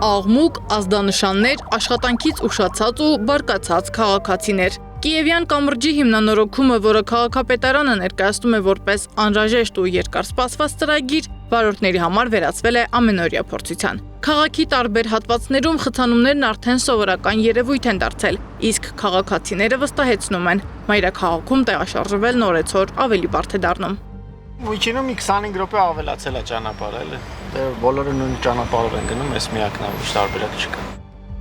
աղմուկ, ազդանշաններ, աշխատանքից ուշացած ու բարկացած քաղաքացիներ։ Կիևյան կամրջի հիմնանորոգումը, որը քաղաքապետարանը ներկայացնում է որպես անհրաժեշտ ու երկար սպասված ծրագիր, վարորդների համար վերածվել է ամենօրյա փորձության։ Քաղաքի տարբեր հատվածներում խցանումներն արդեն սովորական երևույթ են դարձել, իսկ քաղաքացիները վստահեցնում են, մայրաքաղաքում տեղաշարժվել նորեցօր ավելի բարդ է դառնում։ Միջինում 25 րոպե ավելացել է ճանապարհը, բոլորը նույն ճանապարհով են գնում, այս միակն է, ոչ տարբերակ չկա։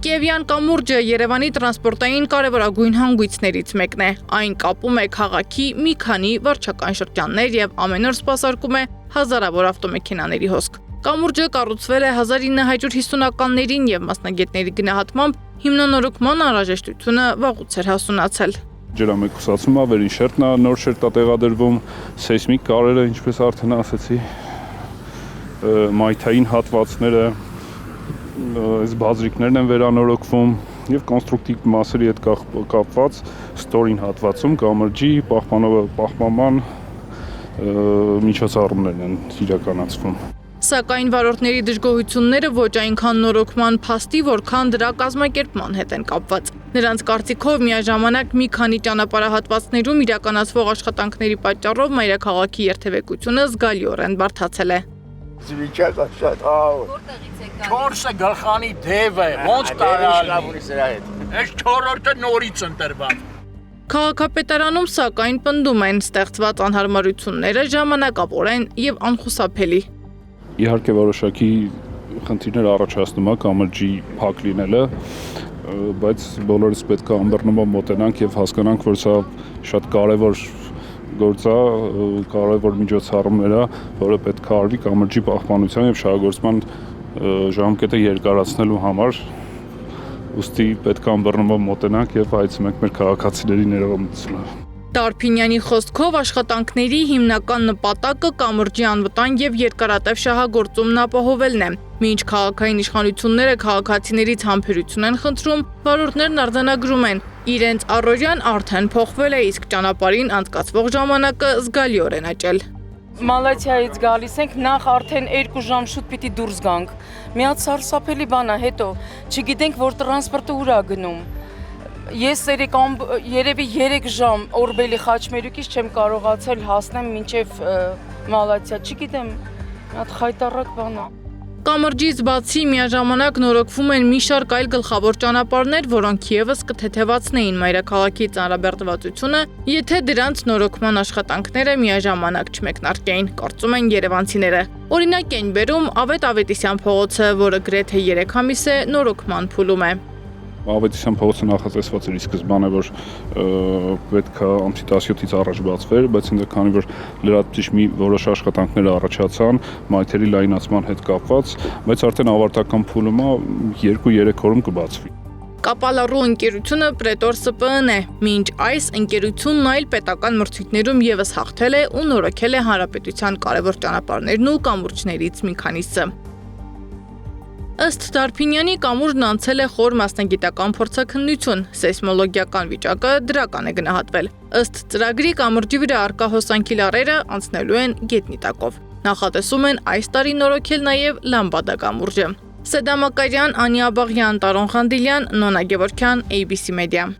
Կիևյան կամուրջը Երևանի տրանսպորտային կարևորագույն հանգույցներից մեկն է։ Այն կապում է քաղաքի մի քանի վարչական շրջաններ եւ ամեն օր սպասարկում է հազարավոր ավտոմեքենաների հոսք։ Կամուրջը կառուցվել է 1950-ականներին եւ մասնագետների գնահատմամբ հիմնանորոգման անհրաժեշտությունը վաղուց էր հասունացել։ Ջրամեկուսացումը, վերին շերտն է, նոր շերտ է տեղադրվում, սեյսմիկ կարերը, ինչպես արդեն ասեցի, մայթային հատվածները, այս բազրիկներն են վերանորոգվում եւ կոնստրուկտիվ մասերի հետ կապված ստորին հատվածում կամրջի պահպանման միջոցառումներն են իրականացվում։ Սակայն վարորդների դժգոհությունները ոչ այնքան նորոգման փաստի, որքան դրա կազմակերպման հետ են կապված։ Նրանց կարծիքով միաժամանակ մի քանի ճանապարհահատվածներում իրականացվող աշխատանքների պատճառով մայրաքաղաքի երթևեկությունը զգալիորեն բարդացել է։ Վիճակը շատ Որտեղից եք գալիս։ 4 գլխանի դև է, ոնց կարալի։ Այս 4-րդը նորից ընտրված։ Քաղաքապետարանում սակայն պնդում են ստեղծված անհարմարությունները ժամանակավոր են եւ անխուսափելի։ Իհարկե որոշակի խնդիրներ առաջացնում է կամրջի փակ լինելը, բայց բոլորս պետք է անդառնալով մոտենանք եւ հասկանանք, որ սա շատ կարեւոր գործ է, կարևոր միջոցառումներ է, որը պետք է արվի կամրջի պահպանության եւ շահագործման ժամկետը երկարացնելու համար։ Ուստի պետք է անդառնալով մոտենանք եւ այցելենք մեր քաղաքացիների ներողամտությունը։ Տարփինյանի խոսքով աշխատանքների հիմնական նպատակը կամրջի անվտանգ եւ երկարատև շահագործումն ապահովելն է։ Մինչ քաղաքային իշխանությունները քաղաքացիներից համբերություն են խնդրում, վարորդներն արձանագրում են, իրենց առօրյան արդեն փոխվել է, իսկ ճանապարհին անցկացվող ժամանակը զգալիորեն աճել։ Մալաթիայից գալիս ենք, նախ արդեն 2 ժամ շուտ պիտի դուրս գանք։ Միած սարսափելի բան է, հետո չգիտենք, որ տրանսպորտը ուր է գնում։ Ես երևի 3 ժամ Օրբելի Խաչմերուկից չեմ կարողացել հասնեմ մինչև Մալաթիա, չգիտեմ, հատ խայտառակ բան է։ Կամրջից բացի միաժամանակ նորոգվում են մի շարք այլ գլխավոր ճանապարհներ, որոնք եւս կթեթևացնեին մայրաքաղաքի ծանրաբեռնվածությունը, եթե դրանց նորոգման աշխատանքները միաժամանակ չմեկնարկեին, կարծում են երևանցիները։ Օրինակ են բերում Ավետ Ավետիսյան փողոցը, որը գրեթե 3 ամիս է նորոգման փուլում է։ Ավետիսյան փողոցը նախատեսված էր ի սկզբանե, որ պետք է ամսի 17-ից առաջ բացվեր, բայց ինձ քանի որ լրացուցիչ մի որոշ աշխատանքներ առաջացան մայթերի լայնացման հետ կապված, բայց արդեն ավարտական փուլում է 2-3 օրում կբացվի։ Կապալառու ընկերությունը Պրետոր ՍՊԸ-ն է, մինչ այս ընկերությունն այլ պետական մրցույթներում եւս հաղթել է ու նորոգել է հանրապետության կարևոր ճանապարհներն ու կամուրջներից մի քանիսը։ Ըստ Տարփինյանի կամուրջն անցել է խոր մասնագիտական փորձաքննություն, սեյսմոլոգիական վիճակը դրական է գնահատվել։ Ըստ ծրագրի կամրջի վրա առկա հոսանքի լարերը անցնելու են գետնի տակով։ Նախատեսում են այս տարի նորոգել նաև Լամբադա կամուրջը։ Սեդա Մակարյան, Անի Աբաղյան, Տարոն Խանդիլյան, Նոնա Գևորգյան, ABC Media։